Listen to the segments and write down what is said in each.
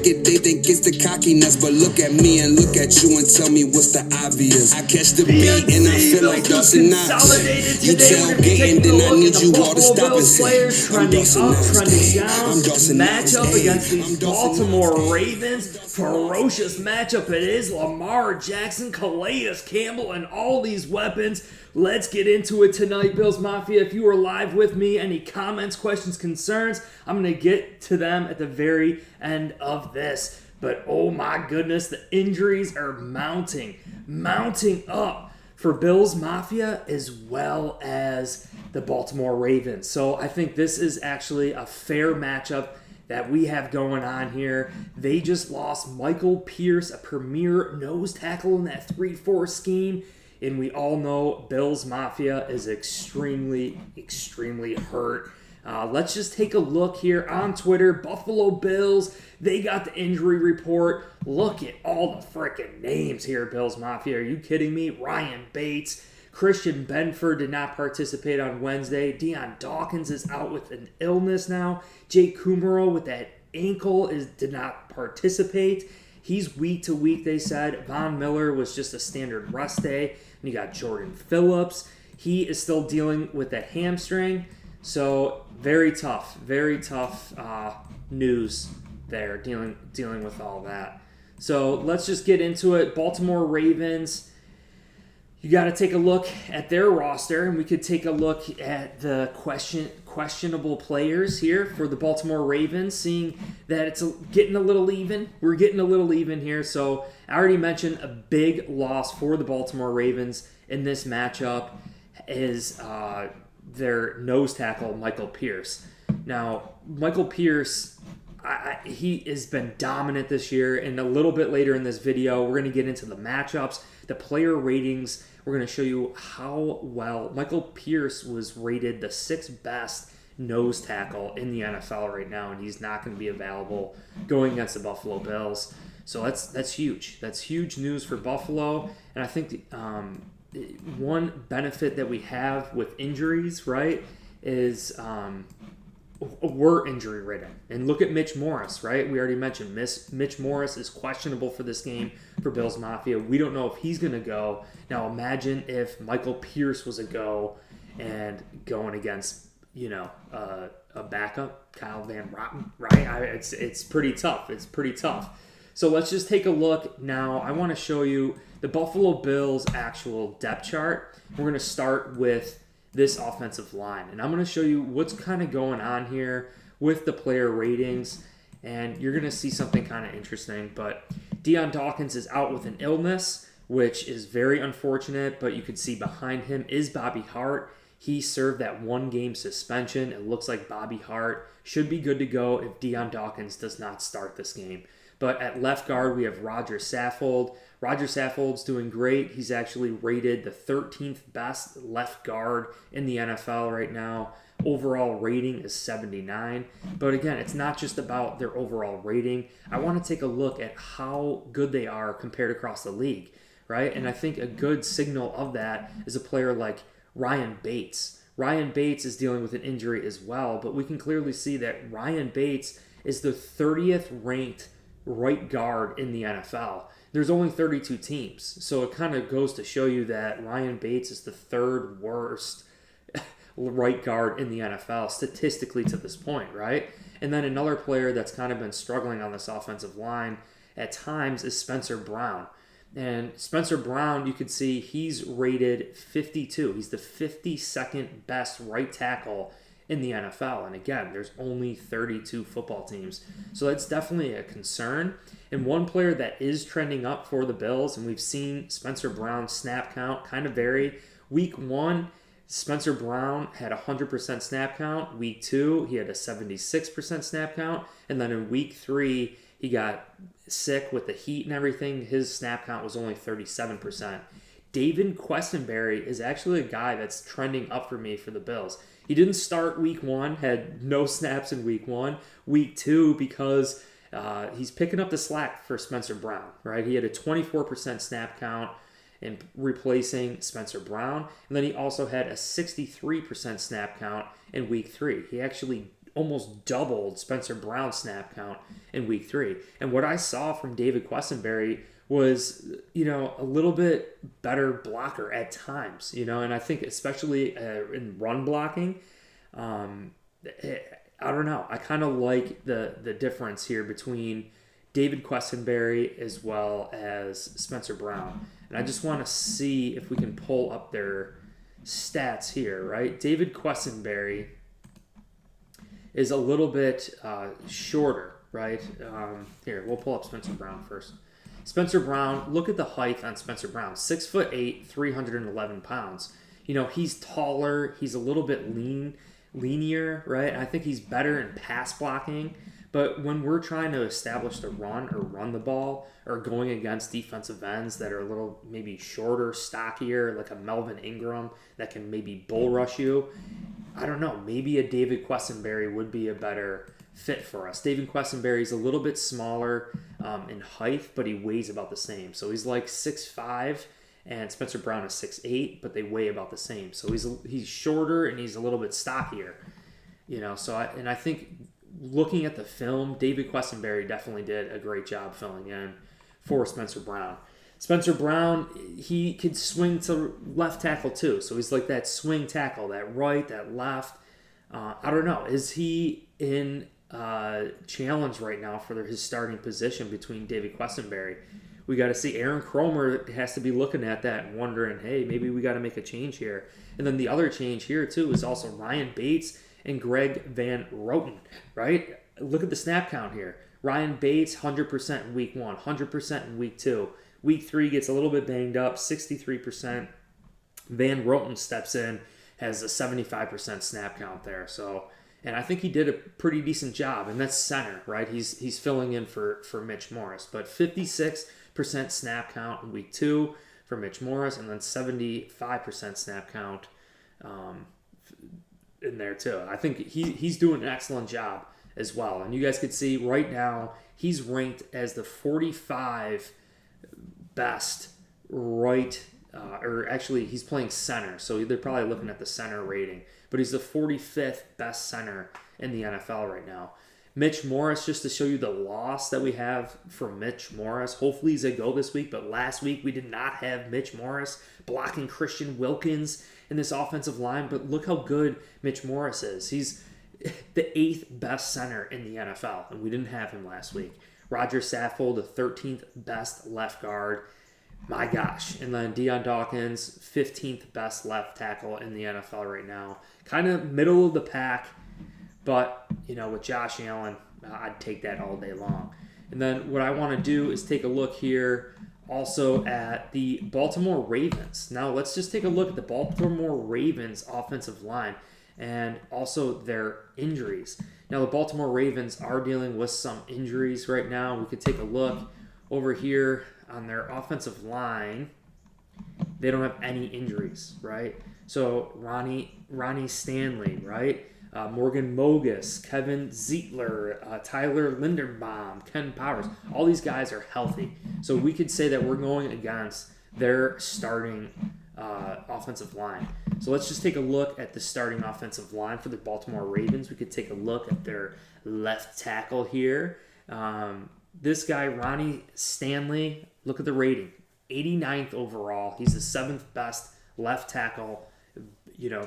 it, they think it's the cockiness. But look at me and look at you and tell me what's the obvious. I catch the beat and I feel like Dawson Knox. You tailgating, then I need you all to stop and say, I'm Dawson Knox. I'm Dawson Knox. Matchup against the Baltimore Ravens. Ferocious matchup it is. Lamar Jackson, Calais Campbell, and all these weapons. Let's get into it tonight, Bills Mafia. If you are live with me, any comments, questions, concerns, I'm going to get to them at the very end of this. But oh my goodness, the injuries are mounting up for Bills Mafia as well as the Baltimore Ravens. So I think this is actually a fair matchup that we have going on here. They just lost Michael Pierce, a premier nose tackle in that 3-4 scheme. And we all know Bills Mafia is extremely hurt. Let's just take a look here on Twitter. Buffalo Bills, they got the injury report. Look at all the freaking names here, Bills Mafia. Are you kidding me? Ryan Bates, Christian Benford did not participate on Wednesday. Deion Dawkins is out with an illness now. Jake Kumaro with that ankle did not participate. He's week to week, they said. Von Miller was just a standard rest day. And you got Jordan Phillips. He is still dealing with that hamstring. So very tough news there, dealing with all that. So let's just get into it. Baltimore Ravens, you got to take a look at their roster, and we could take a look at the questionable players here for the Baltimore Ravens, seeing that it's getting a little even. We're getting a little even here. So I already mentioned a big loss for the Baltimore Ravens in this matchup is their nose tackle, Michael Pierce. Now, Michael Pierce, he has been dominant this year, and a little bit later in this video, we're going to get into the matchups, the player ratings. We're going to show you how well Michael Pierce was rated the 6th best nose tackle in the NFL right now, and he's not going to be available going against the Buffalo Bills. So that's huge. That's huge news for Buffalo, and I think one benefit that we have with injuries, right, is we're injury ridden. And look at Mitch Morris, right? We already mentioned Mitch Morris is questionable for this game for Bills Mafia. We don't know if he's going to go. Now imagine if Michael Pierce was a go and going against, a backup, Kyle Van Rotten, right? It's pretty tough. It's pretty tough. So let's just take a look now. I want to show you the Buffalo Bills actual depth chart. We're going to start with this offensive line, and I'm going to show you what's kind of going on here with the player ratings, and you're going to see something kind of interesting. But Deion Dawkins is out with an illness, which is very unfortunate, but you can see behind him is Bobby Hart. He served that 1-game suspension. It looks like Bobby Hart should be good to go if Deion Dawkins does not start this game. But at left guard, we have Roger Saffold. Roger Saffold's doing great. He's actually rated the 13th best left guard in the NFL right now. Overall rating is 79. But again, it's not just about their overall rating. I want to take a look at how good they are compared across the league, right? And I think a good signal of that is a player like Ryan Bates. Ryan Bates is dealing with an injury as well, but we can clearly see that Ryan Bates is the 30th ranked right guard in the NFL. There's only 32 teams, so it kind of goes to show you that Ryan Bates is the 3rd worst right guard in the NFL statistically to this point, right? And then another player that's kind of been struggling on this offensive line at times is Spencer Brown. And Spencer Brown, you can see he's rated 52. He's the 52nd best right tackle in the NFL. And again, there's only 32 football teams. So that's definitely a concern. And one player that is trending up for the Bills, and we've seen Spencer Brown's snap count kind of vary. Week 1, Spencer Brown had 100% snap count. Week 2, he had a 76% snap count. And then in week 3, he got sick with the heat and everything. His snap count was only 37%. David Questenberry is actually a guy that's trending up for me for the Bills. He didn't start week 1, had no snaps in week 1. Week 2, because he's picking up the slack for Spencer Brown, right? He had a 24% snap count in replacing Spencer Brown. And then he also had a 63% snap count in week 3. He actually almost doubled Spencer Brown's snap count in week 3. And what I saw from David Quessenberry was, a little bit better blocker at times, and I think especially in run blocking, I don't know. I kind of like the difference here between David Quessenberry as well as Spencer Brown. And I just want to see if we can pull up their stats here, right? David Quessenberry is a little bit shorter, right? Here, we'll pull up Spencer Brown first. Spencer Brown, look at the height on Spencer Brown. 6'8", 311 pounds. He's taller. He's a little bit leanier, right? I think he's better in pass blocking. But when we're trying to establish the run or run the ball or going against defensive ends that are a little maybe shorter, stockier, like a Melvin Ingram that can maybe bull rush you, I don't know. Maybe a David Quessenberry would be a better fit for us. David Quessenberry is a little bit smaller in height, but he weighs about the same. So he's like 6'5", and Spencer Brown is 6'8", but they weigh about the same. So he's shorter and he's a little bit stockier. I think looking at the film, David Quessenberry definitely did a great job filling in for Spencer Brown. Spencer Brown, he could swing to left tackle too. So he's like that swing tackle, that right, that left. I don't know. Is he in challenge right now for his starting position between David Quessenberry? We got to see. Aaron Cromer has to be looking at that and wondering, hey, maybe we got to make a change here. And then the other change here too is also Ryan Bates and Greg Van Roten, right? Look at the snap count here. Ryan Bates, 100% in week 1, 100% in week 2. Week 3 gets a little bit banged up, 63%. Van Roten steps in, has a 75% snap count there. So, and I think he did a pretty decent job, and that's center, right? He's filling in for Mitch Morris. But 56% snap count in week 2 for Mitch Morris, and then 75% snap count in there too. I think he's doing an excellent job as well. And you guys could see right now he's ranked as the 45 best right, or actually he's playing center, so they're probably looking at the center rating. But he's the 45th best center in the NFL right now. Mitch Morris, just to show you the loss that we have for Mitch Morris. Hopefully he's a go this week, but last week we did not have Mitch Morris blocking Christian Wilkins in this offensive line. But look how good Mitch Morris is. He's the 8th best center in the NFL, and we didn't have him last week. Roger Saffold, the 13th best left guard. My gosh. And then Deion Dawkins, 15th best left tackle in the NFL right now. Kind of middle of the pack, but, with Josh Allen, I'd take that all day long. And then what I want to do is take a look here also at the Baltimore Ravens. Now, let's just take a look at the Baltimore Ravens offensive line and also their injuries. Now, the Baltimore Ravens are dealing with some injuries right now. We could take a look over here on their offensive line. They don't have any injuries, right? So Ronnie Stanley, right? Morgan Mogus, Kevin Zietler, Tyler Linderbaum, Ken Powers. All these guys are healthy. So we could say that we're going against their starting offensive line. So let's just take a look at the starting offensive line for the Baltimore Ravens. We could take a look at their left tackle here. This guy, Ronnie Stanley, look at the rating. 89th overall. He's the 7th best left tackle.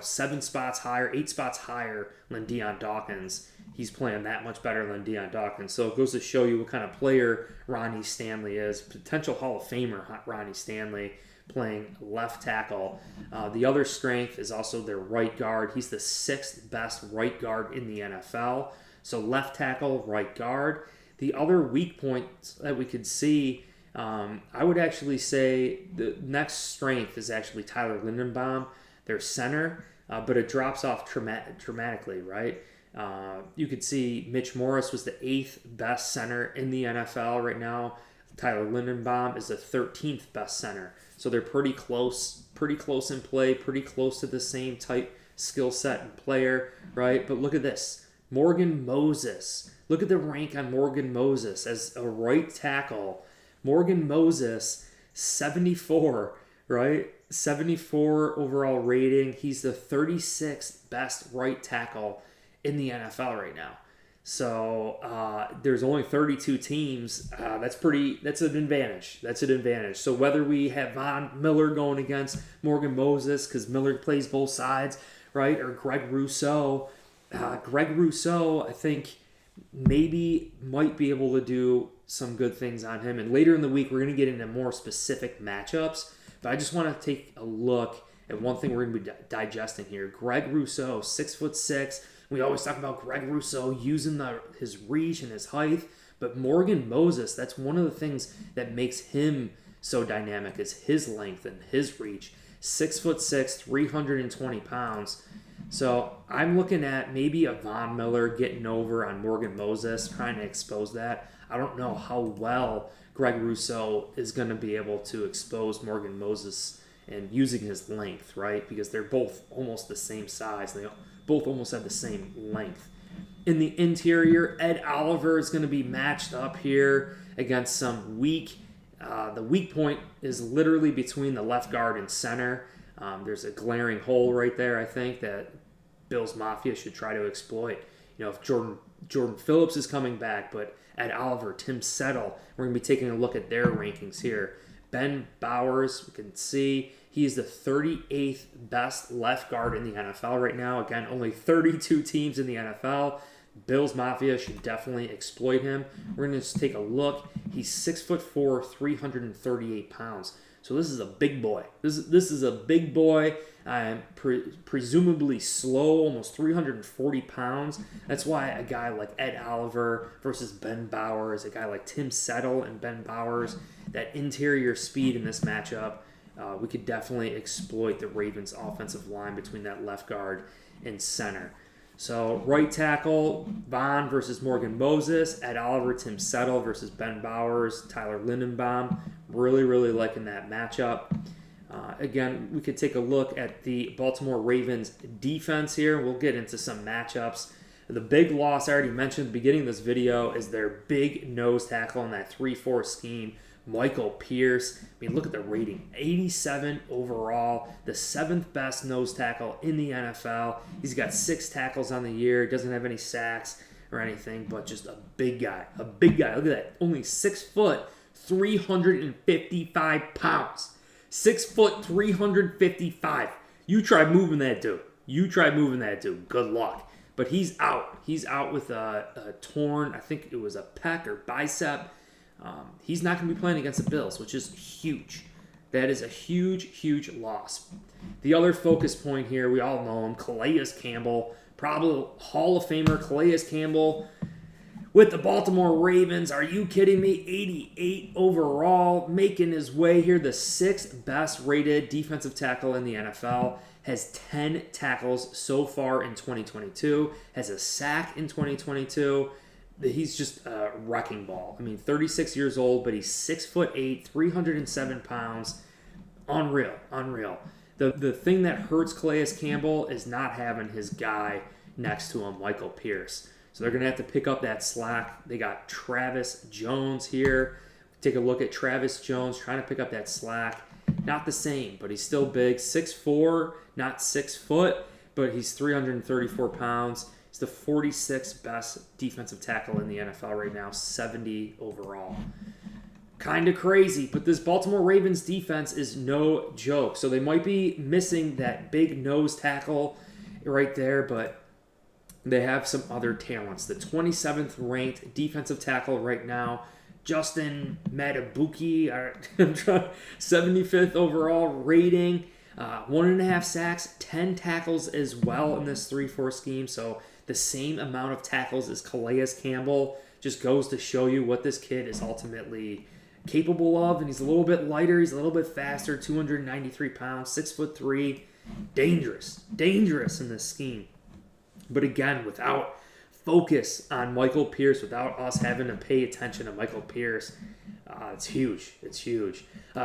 7 spots higher, 8 spots higher than Deion Dawkins. He's playing that much better than Deion Dawkins. So it goes to show you what kind of player Ronnie Stanley is. Potential Hall of Famer Ronnie Stanley playing left tackle. The other strength is also their right guard. He's the 6th best right guard in the NFL. So left tackle, right guard. The other weak points that we could see, I would actually say the next strength is actually Tyler Linderbaum, their center, but it drops off dramatically, right? You could see Mitch Morris was the 8th best center in the NFL right now. Tyler Linderbaum is the 13th best center. So they're pretty close in play, pretty close to the same type skill set and player, right? But look at this. Morgan Moses. Look at the rank on Morgan Moses as a right tackle. Morgan Moses, 74, right? 74 overall rating. He's the 36th best right tackle in the NFL right now. So there's only 32 teams. That's an advantage. That's an advantage. So whether we have Von Miller going against Morgan Moses, because Miller plays both sides, right, or Greg Rousseau, I think maybe might be able to do some good things on him. And later in the week, we're going to get into more specific matchups. But I just want to take a look at one thing we're going to be digesting here. Greg Rousseau, 6'6". We always talk about Greg Rousseau using his reach and his height. But Morgan Moses, that's one of the things that makes him so dynamic is his length and his reach. 6'6", 320 pounds. So I'm looking at maybe a Von Miller getting over on Morgan Moses, trying to expose that. I don't know how well Greg Rousseau is going to be able to expose Morgan Moses and using his length, right? Because they're both almost the same size. They both almost have the same length. In the interior, Ed Oliver is going to be matched up here against some weak. The weak point is literally between the left guard and center. There's a glaring hole right there, I think, that Bills Mafia should try to exploit. If Jordan Phillips is coming back, but Ed Oliver, Tim Settle, we're going to be taking a look at their rankings here. Ben Bowers, we can see he's the 38th best left guard in the NFL right now. Again, only 32 teams in the NFL. Bills Mafia should definitely exploit him. We're going to just take a look. He's 6'4", 338 pounds. So this is a big boy. This is a big boy, presumably slow, almost 340 pounds. That's why a guy like Ed Oliver versus Ben Bowers, a guy like Tim Settle and Ben Bowers, that interior speed in this matchup, we could definitely exploit the Ravens' offensive line between that left guard and center. So right tackle, Von versus Morgan Moses, Ed Oliver, Tim Settle versus Ben Bowers, Tyler Lindenbaum. Really, really liking that matchup. Again, we could take a look at the Baltimore Ravens defense here. We'll get into some matchups. The big loss I already mentioned at the beginning of this video is their big nose tackle in that 3-4 scheme, Michael Pierce. I mean, look at the rating. 87 overall, the 7th best nose tackle in the NFL. He's got 6 tackles on the year. Doesn't have any sacks or anything, but just a big guy. A big guy. Look at that. Only 6 foot, 355 pounds. 6 foot, 355. You try moving that dude. Good luck. But he's out. He's out with a torn, I think it was a pec or bicep. He's not going to be playing against the Bills, which is huge. That is a huge, huge loss. The other focus point here, we all know him, Calais Campbell, probably Hall of Famer Calais Campbell with the Baltimore Ravens. Are you kidding me? 88 overall, making his way here, the 6th best rated defensive tackle in the NFL. Has 10 tackles so far in 2022, has a sack in 2022. He's just a wrecking ball. I mean, 36 years old, but he's 6'8", 307 pounds. Unreal. The thing that hurts Calais Campbell is not having his guy next to him, Michael Pierce. So they're going to have to pick up that slack. They got Travis Jones here. Take a look at Travis Jones trying to pick up that slack. Not the same, but he's still big. 6'4", not 6 foot, but he's 334 pounds. He's the 46th best defensive tackle in the NFL right now, 70 overall. Kind of crazy, but this Baltimore Ravens defense is no joke. So they might be missing that big nose tackle right there, but they have some other talents. The 27th ranked defensive tackle right now, Justin Matabuki, 75th overall rating, 1.5 sacks, 10 tackles as well in this 3-4 scheme. So the same amount of tackles as Calais Campbell. Just goes to show you what this kid is ultimately capable of. And he's a little bit lighter. He's a little bit faster, 293 pounds, 6'3". Dangerous in this scheme. But again, without focus on Michael Pierce, without us having to pay attention to Michael Pierce, it's huge.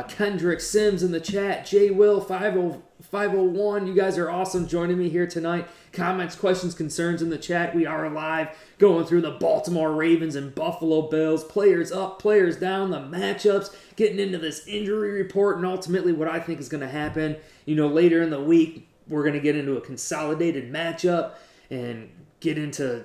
Kendrick Sims in the chat, J Will 501, you guys are awesome joining me here tonight. Comments, questions, concerns in the chat. We are live going through the Baltimore Ravens and Buffalo Bills, players up, players down, the matchups, getting into this injury report, and ultimately what I think is going to happen. Later in the week, we're going to get into a consolidated matchup and get into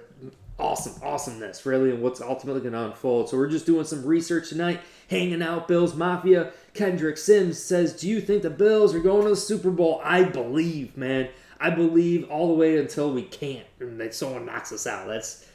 awesomeness, really, and what's ultimately going to unfold. So we're just doing some research tonight, hanging out, Bills Mafia. Kendrick Sims says, do you think the Bills are going to the Super Bowl? I believe, man. I believe all the way until we can't, and that someone knocks us out.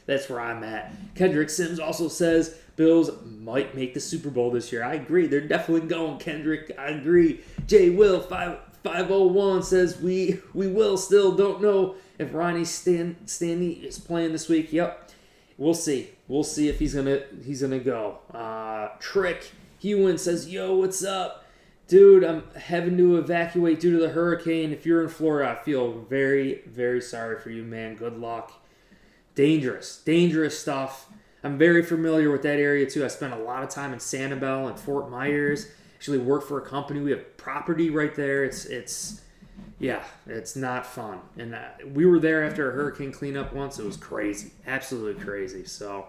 That's where I'm at. Kendrick Sims also says Bills might make the Super Bowl this year. I agree. They're definitely going, Kendrick. I agree. J. Will 501 says we will still don't know if Ronnie Stanley is playing this week. Yep. We'll see. We'll see if he's gonna go. Trick Hewen says, yo, what's up? Dude, I'm having to evacuate due to the hurricane. If you're in Florida, I feel very, very sorry for you, man. Good luck. Dangerous stuff. I'm very familiar with that area, too. I spent a lot of time in Sanibel and Fort Myers. Actually work for a company. We have property right there. It's not fun. And we were there after a hurricane cleanup once. It was crazy. Absolutely crazy. So...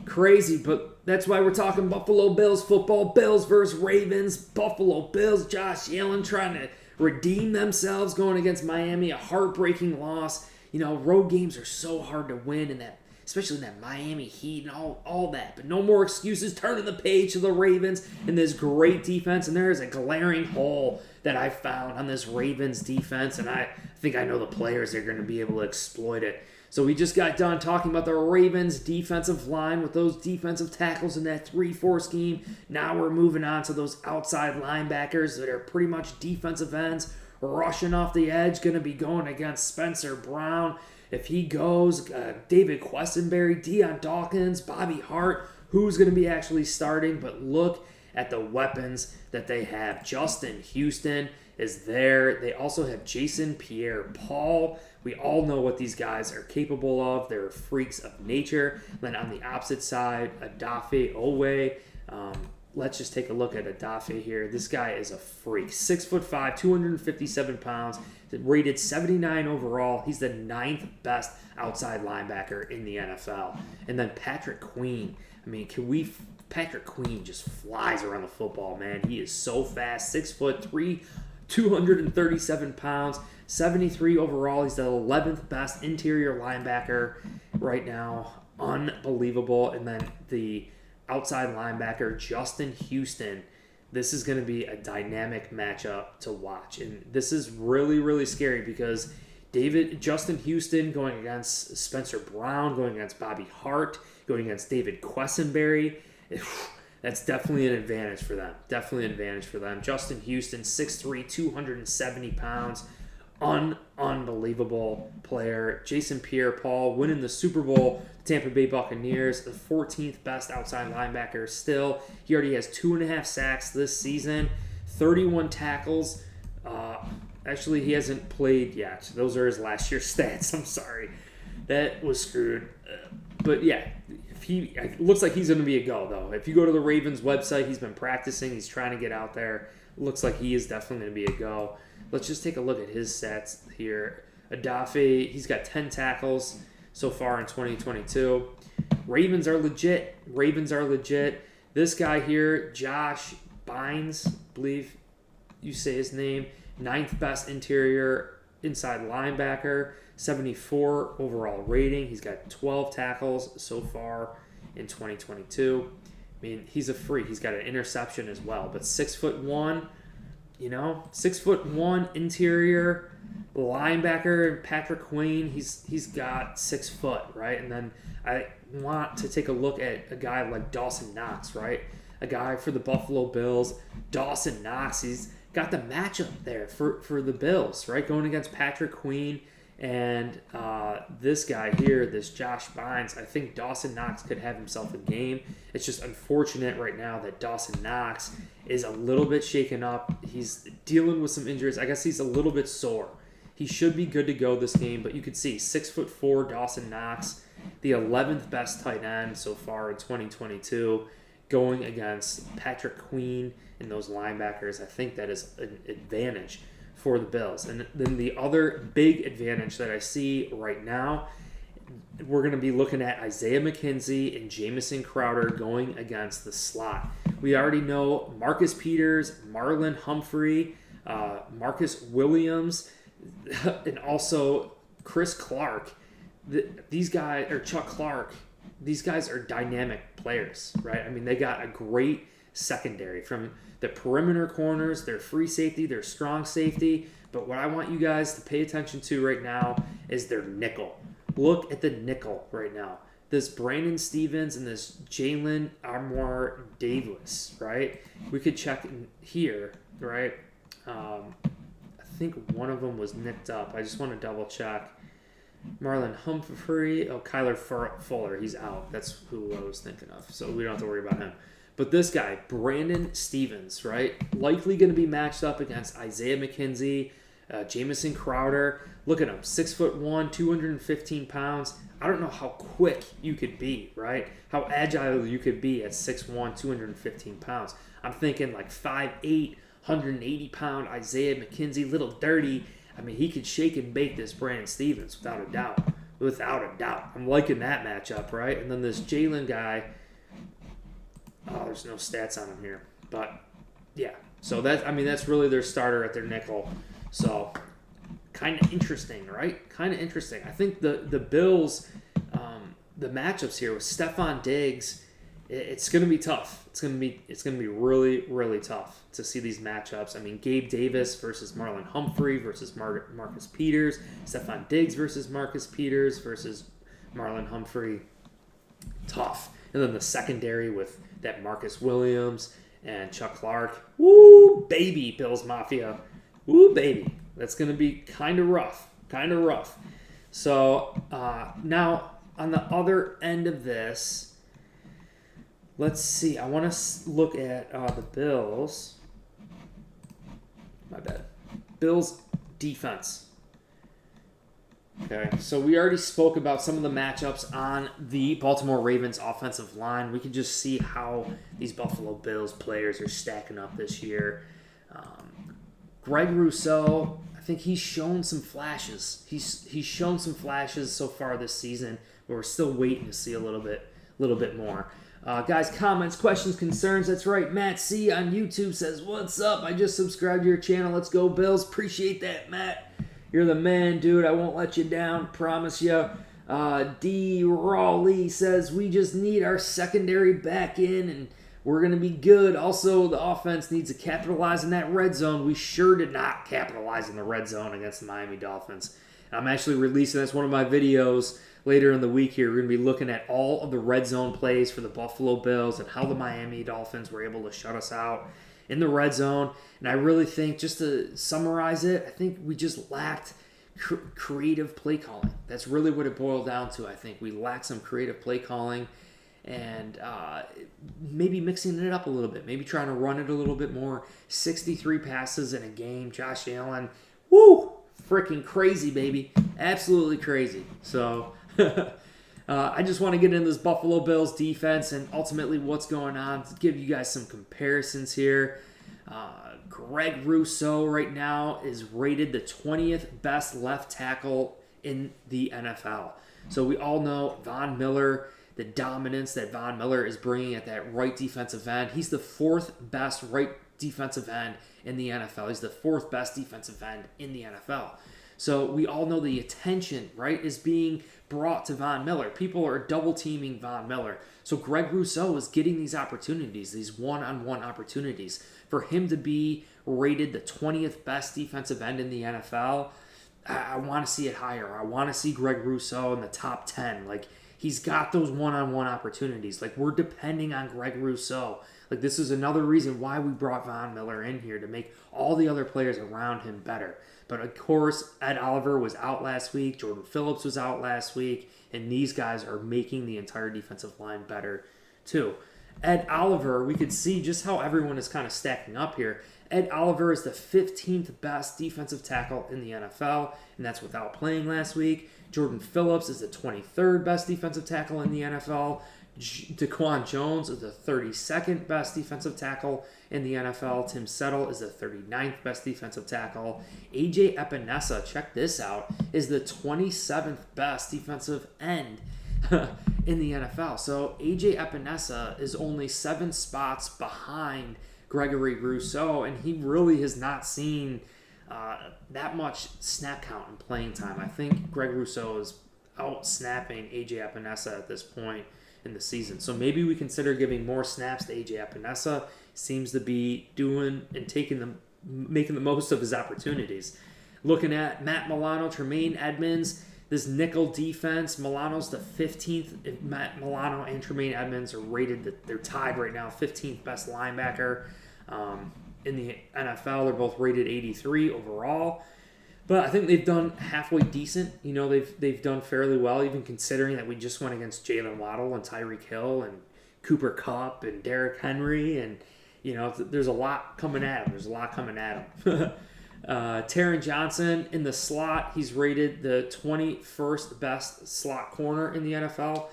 crazy, but that's why we're talking Buffalo Bills football. Bills versus Ravens. Buffalo Bills, Josh Allen trying to redeem themselves going against Miami. A heartbreaking loss. You know, road games are so hard to win, and that, especially in that Miami Heat and all that. But no more excuses. Turning the page to the Ravens and this great defense. And there is a glaring hole that I found on this Ravens defense, and I think I know the players that are going to be able to exploit it. So we just got done talking about the Ravens defensive line with those defensive tackles in that 3-4 scheme. Now we're moving on to those outside linebackers that are pretty much defensive ends rushing off the edge, going to be going against Spencer Brown. If he goes, David Quessenberry, Deion Dawkins, Bobby Hart, who's going to be actually starting? But look at the weapons that they have. Justin Houston is there. They also have Jason Pierre-Paul. We all know what these guys are capable of. They're freaks of nature. Then on the opposite side, Adafe Owe. Let's just take a look at Adafe here. This guy is a freak. 6'5", 257 pounds, rated 79 overall. He's the 9th best outside linebacker in the NFL. And then Patrick Queen. I mean, Patrick Queen just flies around the football, man. He is so fast. 6'3", 237 pounds, 73 overall. He's the 11th best interior linebacker right now. Unbelievable. And then the outside linebacker, Justin Houston. This is going to be a dynamic matchup to watch. And this is really, really scary because Justin Houston going against Spencer Brown, going against Bobby Hart, going against David Quessenberry. That's definitely an advantage for them. Justin Houston, 6'3", 270 pounds. Unbelievable player. Jason Pierre-Paul winning the Super Bowl. Tampa Bay Buccaneers, the 14th best outside linebacker still. He already has 2.5 sacks this season, 31 tackles. Actually, he hasn't played yet. Those are his last year's stats. I'm sorry. That was screwed. But yeah, it looks like he's going to be a go, though. If you go to the Ravens website, he's been practicing. He's trying to get out there. Looks like he is definitely going to be a go. Let's just take a look at his stats here. Adafe, he's got 10 tackles so far in 2022. Ravens are legit. This guy here, Josh Bynes, believe you say his name, 9th best interior inside linebacker, 74 overall rating. He's got 12 tackles so far in 2022. I mean, he's a freak. He's got an interception as well. But 6'1", 6'1" interior linebacker. Patrick Queen, he's got 6 foot, right? And then I want to take a look at a guy like Dawson Knox, right? A guy for the Buffalo Bills. Dawson Knox, he's got the matchup there for the Bills, right? Going against Patrick Queen and this guy here, this Josh Bynes. I think Dawson Knox could have himself a game. It's just unfortunate right now that Dawson Knox is a little bit shaken up. He's dealing with some injuries. I guess he's a little bit sore. He should be good to go this game, but you can see 6'4" Dawson Knox, the 11th best tight end so far in 2022, going against Patrick Queen and those linebackers. I think that is an advantage for the Bills. And then the other big advantage that I see right now, we're going to be looking at Isaiah McKenzie and Jamison Crowder going against the slot. We already know Marcus Peters, Marlon Humphrey, Marcus Williams, and also Chris Clark. these guys, or Chuck Clark, these guys are dynamic players, right? I mean, they got a great secondary from the perimeter corners, their free safety, their strong safety. But what I want you guys to pay attention to right now is their nickel. Look at the nickel right now. This Brandon Stevens and this Jalen Armour Davis, right? We could check in here, right? I think one of them was nicked up. I just want to double check. Marlon Humphrey. Oh, Kyler Fuller. He's out. That's who I was thinking of. So we don't have to worry about him. But this guy, Brandon Stevens, right? Likely going to be matched up against Isaiah McKenzie, Jamison Crowder. Look at him. 6'1", 215 pounds. I don't know how quick you could be, right? How agile you could be at 6'1", 215 pounds. I'm thinking like 5'8", 180-pound Isaiah McKenzie, little dirty. I mean, he could shake and bake this Brandon Stevens without a doubt. Without a doubt. I'm liking that matchup, right? And then this Jalen guy, oh, there's no stats on him here. But, yeah. So, that's really their starter at their nickel. So, kind of interesting, right? Kind of interesting. I think the Bills, the matchups here with Stephon Diggs, it's going to be tough. It's going to be really, really tough to see these matchups. I mean, Gabe Davis versus Marlon Humphrey versus Marcus Peters. Stephon Diggs versus Marcus Peters versus Marlon Humphrey. Tough. And then the secondary with that Marcus Williams and Chuck Clark. Woo, baby, Bills Mafia. Woo, baby. That's going to be kind of rough. Kind of rough. So, now, on the other end of this, let's see. I want to look at the Bills. My bad. Bills defense. Okay, so we already spoke about some of the matchups on the Baltimore Ravens offensive line. We can just see how these Buffalo Bills players are stacking up this year. Greg Rousseau, I think he's shown some flashes. He's shown some flashes so far this season, but we're still waiting to see a little bit more. Guys, comments, questions, concerns. That's right. Matt C. on YouTube says, "What's up? I just subscribed to your channel. Let's go, Bills." Appreciate that, Matt. You're the man, dude. I won't let you down. Promise you. D. Rawley says, "We just need our secondary back in, and we're going to be good." Also, the offense needs to capitalize in that red zone. We sure did not capitalize in the red zone against the Miami Dolphins. And I'm actually releasing this one of my videos later in the week here. We're going to be looking at all of the red zone plays for the Buffalo Bills and how the Miami Dolphins were able to shut us out in the red zone. And I really think, just to summarize it, I think we just lacked creative play calling. That's really what it boiled down to. I think we lacked some creative play calling and maybe mixing it up a little bit, maybe trying to run it a little bit more. 63 passes in a game. Josh Allen, woo, freaking crazy, baby. Absolutely crazy. So I just want to get into this Buffalo Bills defense and ultimately what's going on, to give you guys some comparisons here. Greg Rousseau right now is rated the 20th best left tackle in the NFL. So we all know Von Miller, the dominance that Von Miller is bringing at that right defensive end. He's the fourth best right defensive end in the NFL. He's the fourth best defensive end in the NFL. So we all know the attention, right, is being brought to Von Miller. People are double teaming Von Miller. So Greg Rousseau is getting these opportunities, these one-on-one opportunities. For him to be rated the 20th best defensive end in the NFL, I want to see it higher. I want to see Greg Rousseau in the top 10. Like, he's got those one-on-one opportunities. Like, we're depending on Greg Rousseau. Like, this is another reason why we brought Von Miller in here, to make all the other players around him better. But, of course, Ed Oliver was out last week. Jordan Phillips was out last week. And these guys are making the entire defensive line better, too. Ed Oliver, we could see just how everyone is kind of stacking up here. Ed Oliver is the 15th best defensive tackle in the NFL, and that's without playing last week. Jordan Phillips is the 23rd best defensive tackle in the NFL. Daquan Jones is the 32nd best defensive tackle in the NFL. Tim Settle is the 39th best defensive tackle. AJ Epinesa, check this out, is the 27th best defensive end in the NFL. So AJ Epinesa is only 7 spots behind Gregory Rousseau, and he really has not seen that much snap count and playing time. I think Greg Rousseau is out-snapping A.J. Epinesa at this point in the season. So maybe we consider giving more snaps to A.J. Epinesa. Seems to be doing and making the most of his opportunities. Looking at Matt Milano, Tremaine Edmonds, this nickel defense, Milano's the 15th. Matt Milano and Tremaine Edmonds are rated, they're tied right now, 15th best linebacker in the NFL. They're both rated 83 overall. But I think they've done halfway decent. You know, they've done fairly well, even considering that we just went against Jalen Waddle and Tyreek Hill and Cooper Kupp and Derrick Henry. And, you know, there's a lot coming at him. Taron Johnson in the slot, he's rated the 21st best slot corner in the NFL.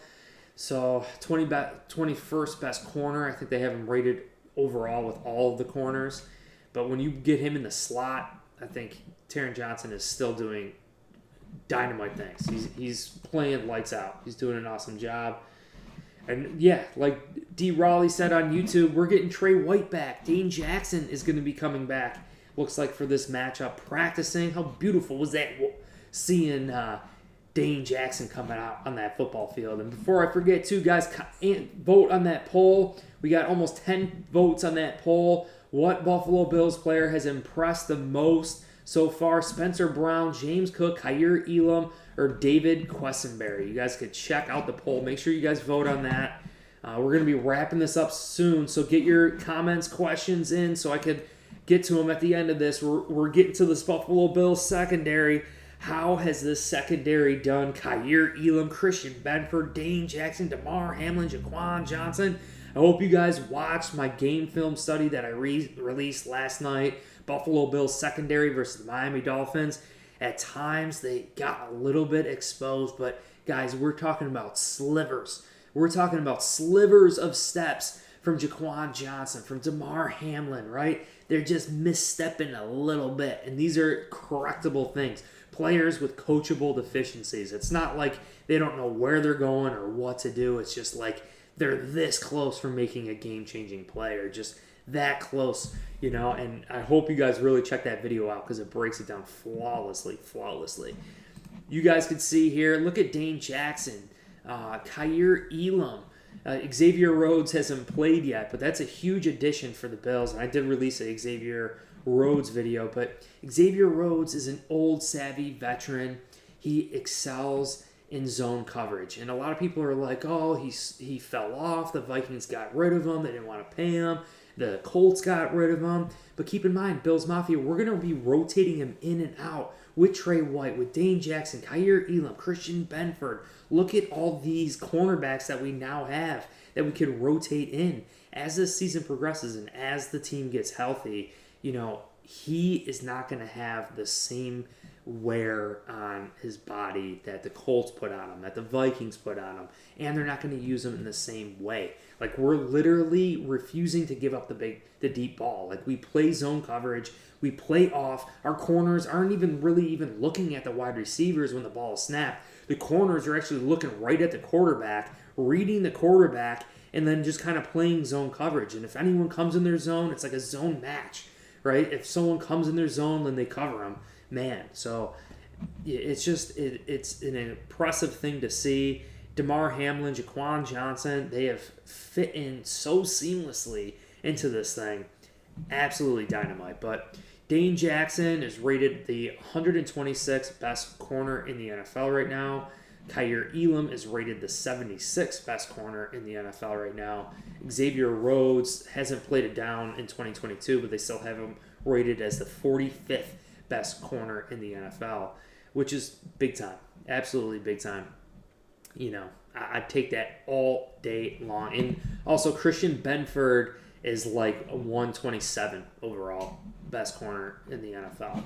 So 21st best corner. I think they have him rated overall with all of the corners. But when you get him in the slot, I think Taron Johnson is still doing dynamite things. He's playing lights out. He's doing an awesome job. And yeah, like D. Raleigh said on YouTube, we're getting Trey White back. Dane Jackson is going to be coming back, looks like, for this matchup, practicing. How beautiful was that seeing Dane Jackson coming out on that football field? And before I forget, too, guys, vote on that poll. We got almost 10 votes on that poll. What Buffalo Bills player has impressed the most so far? Spencer Brown, James Cook, Kaiir Elam, or David Quessenberry? You guys could check out the poll. Make sure you guys vote on that. We're going to be wrapping this up soon, so get your comments, questions in so I could get to them at the end of this. We're getting to this Buffalo Bills secondary. How has this secondary done? Kaiir Elam, Christian Benford, Dane Jackson, Damar Hamlin, Jaquan Johnson. I hope you guys watched my game film study that I released last night. Buffalo Bills secondary versus the Miami Dolphins. At times, they got a little bit exposed, but guys, we're talking about slivers. We're talking about slivers of steps from Jaquan Johnson, from Damar Hamlin, right? They're just misstepping a little bit, and these are correctable things. Players with coachable deficiencies. It's not like they don't know where they're going or what to do. It's just like they're this close from making a game-changing play, or just that close, you know. And I hope you guys really check that video out because it breaks it down flawlessly. You guys can see here, look at Dane Jackson, Kaiir Elam. Xavier Rhodes hasn't played yet, but that's a huge addition for the Bills. And I did release a Xavier Rhodes video, but Xavier Rhodes is an old, savvy veteran. He excels in zone coverage. And a lot of people are like, oh, he fell off. The Vikings got rid of him. They didn't want to pay him. The Colts got rid of him. But keep in mind, Bills Mafia, we're going to be rotating him in and out with Trey White, with Dane Jackson, Kaiir Elam, Christian Benford. Look at all these cornerbacks that we now have that we could rotate in. As the season progresses and as the team gets healthy, you know, he is not going to have the same wear on his body that the Colts put on him, that the Vikings put on him, and they're not going to use him in the same way. Like, we're literally refusing to give up the deep ball. Like, we play zone coverage, we play off. Our corners aren't even looking at the wide receivers when the ball is snapped. The corners are actually looking right at the quarterback, reading the quarterback, and then just kind of playing zone coverage. And if anyone comes in their zone, it's like a zone match, right? If someone comes in their zone, then they cover them. Man, so it's an impressive thing to see. Damar Hamlin, Jaquan Johnson, they have fit in so seamlessly into this thing. Absolutely dynamite. But Dane Jackson is rated the 126th best corner in the NFL right now. Kaiir Elam is rated the 76th best corner in the NFL right now. Xavier Rhodes hasn't played it down in 2022, but they still have him rated as the 45th best corner in the NFL, which is big time. Absolutely big time. You know, I'd take that all day long. And also, Christian Benford is like a 127 overall best corner in the NFL.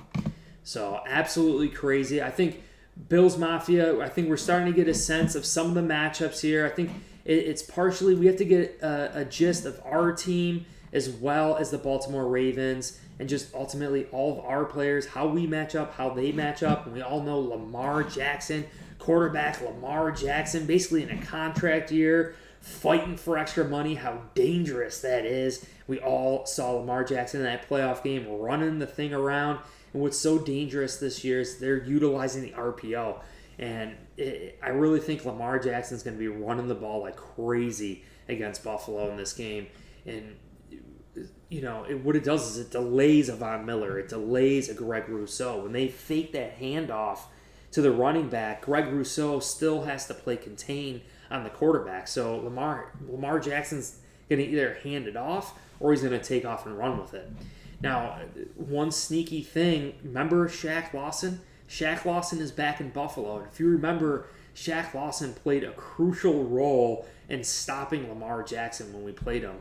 So, absolutely crazy. I think Bills Mafia, I think we're starting to get a sense of some of the matchups here. I think it's partially, we have to get a gist of our team as well as the Baltimore Ravens, and just ultimately all of our players, how we match up, how they match up. And we all know Lamar Jackson, quarterback Lamar Jackson, basically in a contract year, fighting for extra money, how dangerous that is. We all saw Lamar Jackson in that playoff game running the thing around. And what's so dangerous this year is they're utilizing the RPO. And I really think Lamar Jackson's going to be running the ball like crazy against Buffalo in this game. And, what it does is it delays a Von Miller. It delays a Greg Rousseau. When they fake that handoff to the running back, Greg Rousseau still has to play contain on the quarterback. So Lamar Jackson's going to either hand it off or he's going to take off and run with it. Now, one sneaky thing, remember Shaq Lawson? Shaq Lawson is back in Buffalo. And if you remember, Shaq Lawson played a crucial role in stopping Lamar Jackson when we played him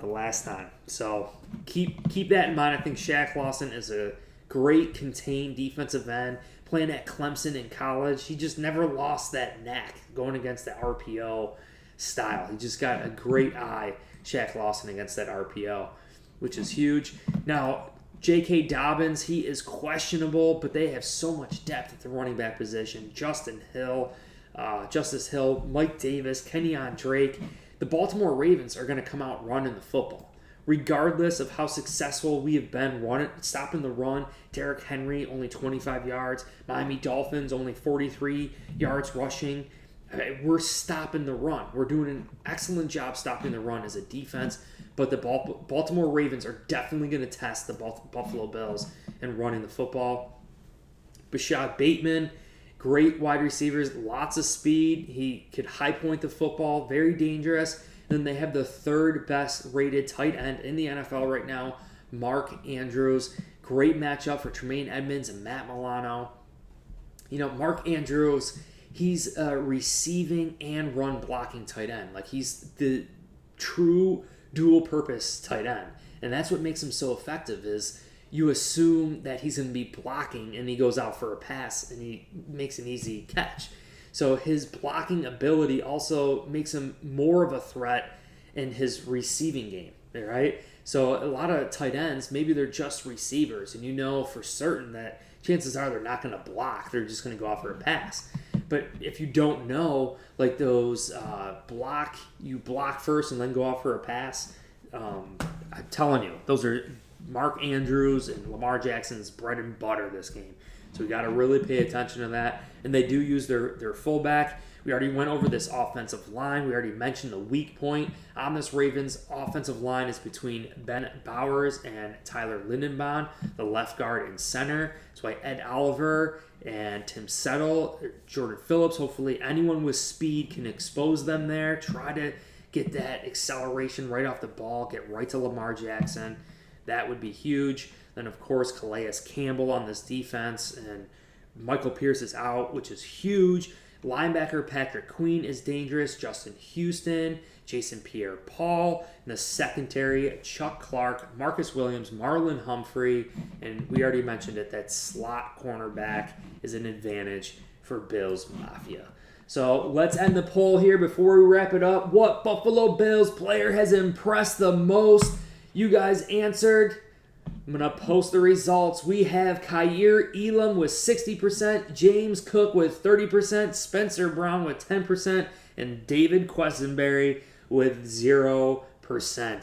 the last time. So keep that in mind. I think Shaq Lawson is a great contained defensive end. Playing at Clemson in college, he just never lost that knack going against the RPO style. He just got a great eye, Shaq Lawson, against that RPO, which is huge. Now, J.K. Dobbins, he is questionable, but they have so much depth at the running back position. Justice Hill, Mike Davis, Kenyon Drake. The Baltimore Ravens are going to come out running the football. Regardless of how successful we have been stopping the run, Derrick Henry only 25 yards, Miami Dolphins only 43 yards rushing. We're stopping the run. We're doing an excellent job stopping the run as a defense, but the Baltimore Ravens are definitely going to test the Buffalo Bills and running the football. Bashad Bateman, great wide receivers, lots of speed. He could high point the football, very dangerous. Then they have the third best rated tight end in the NFL right now, Mark Andrews. Great matchup for Tremaine Edmonds and Matt Milano. Mark Andrews, he's a receiving and run blocking tight end. Like, he's the true dual purpose tight end. And that's what makes him so effective is you assume that he's going to be blocking and he goes out for a pass and he makes an easy catch. So his blocking ability also makes him more of a threat in his receiving game, right? So a lot of tight ends, maybe they're just receivers, and you know for certain that chances are they're not going to block. They're just going to go out for a pass. But if you don't know, like those you block first and then go out for a pass, I'm telling you, those are Mark Andrews and Lamar Jackson's bread and butter this game. So we got to really pay attention to that. And they do use their fullback. We already went over this offensive line. We already mentioned the weak point on this Ravens offensive line is between Ben Bowers and Tyler Lindenbaum, the left guard and center. That's why Ed Oliver and Tim Settle, Jordan Phillips, hopefully anyone with speed can expose them there. Try to get that acceleration right off the ball, get right to Lamar Jackson. That would be huge. Then, of course, Calais Campbell on this defense, and Michael Pierce is out, which is huge. Linebacker Patrick Queen is dangerous. Justin Houston, Jason Pierre-Paul. In the secondary, Chuck Clark, Marcus Williams, Marlon Humphrey, and we already mentioned it, that slot cornerback is an advantage for Bills Mafia. So let's end the poll here before we wrap it up. What Buffalo Bills player has impressed the most? You guys answered. I'm going to post the results. We have Kaiir Elam with 60%, James Cook with 30%, Spencer Brown with 10%, and David Questenberry with 0%.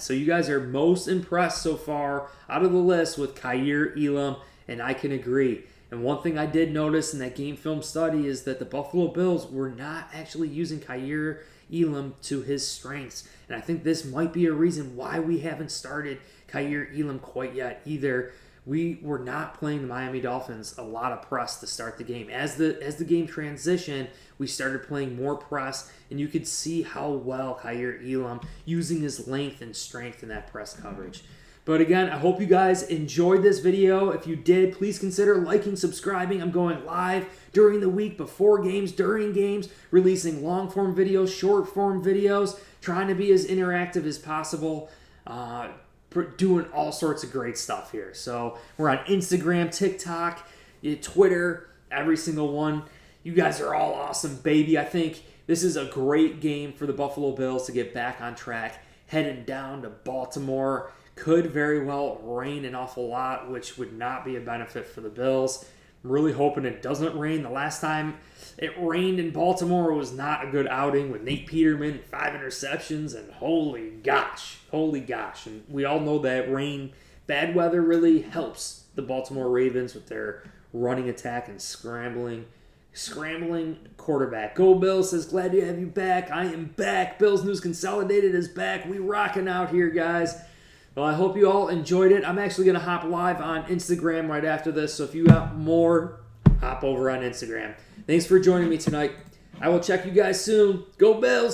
So you guys are most impressed so far out of the list with Kaiir Elam, and I can agree. And one thing I did notice in that game film study is that the Buffalo Bills were not actually using Kaiir Elam to his strengths. And I think this might be a reason why we haven't started Kaiir Elam quite yet either. We were not playing the Miami Dolphins a lot of press to start the game. As the game transitioned, we started playing more press, and you could see how well Kaiir Elam using his length and strength in that press coverage. But again, I hope you guys enjoyed this video. If you did, please consider liking, subscribing. I'm going live during the week, before games, during games, releasing long-form videos, short-form videos, trying to be as interactive as possible, doing all sorts of great stuff here. So we're on Instagram, TikTok, Twitter, every single one. You guys are all awesome, baby. I think this is a great game for the Buffalo Bills to get back on track, heading down to Baltimore. Could very well rain an awful lot, which would not be a benefit for the Bills. I'm really hoping it doesn't rain. The last time it rained in Baltimore was not a good outing with Nate Peterman, 5 interceptions, and holy gosh. And we all know that bad weather really helps the Baltimore Ravens with their running attack and scrambling scrambling quarterback. Go Bills says, glad to have you back. I am back. Bills News Consolidated is back. We rocking out here, guys. Well, I hope you all enjoyed it. I'm actually going to hop live on Instagram right after this, so if you got more, hop over on Instagram. Thanks for joining me tonight. I will check you guys soon. Go Bills!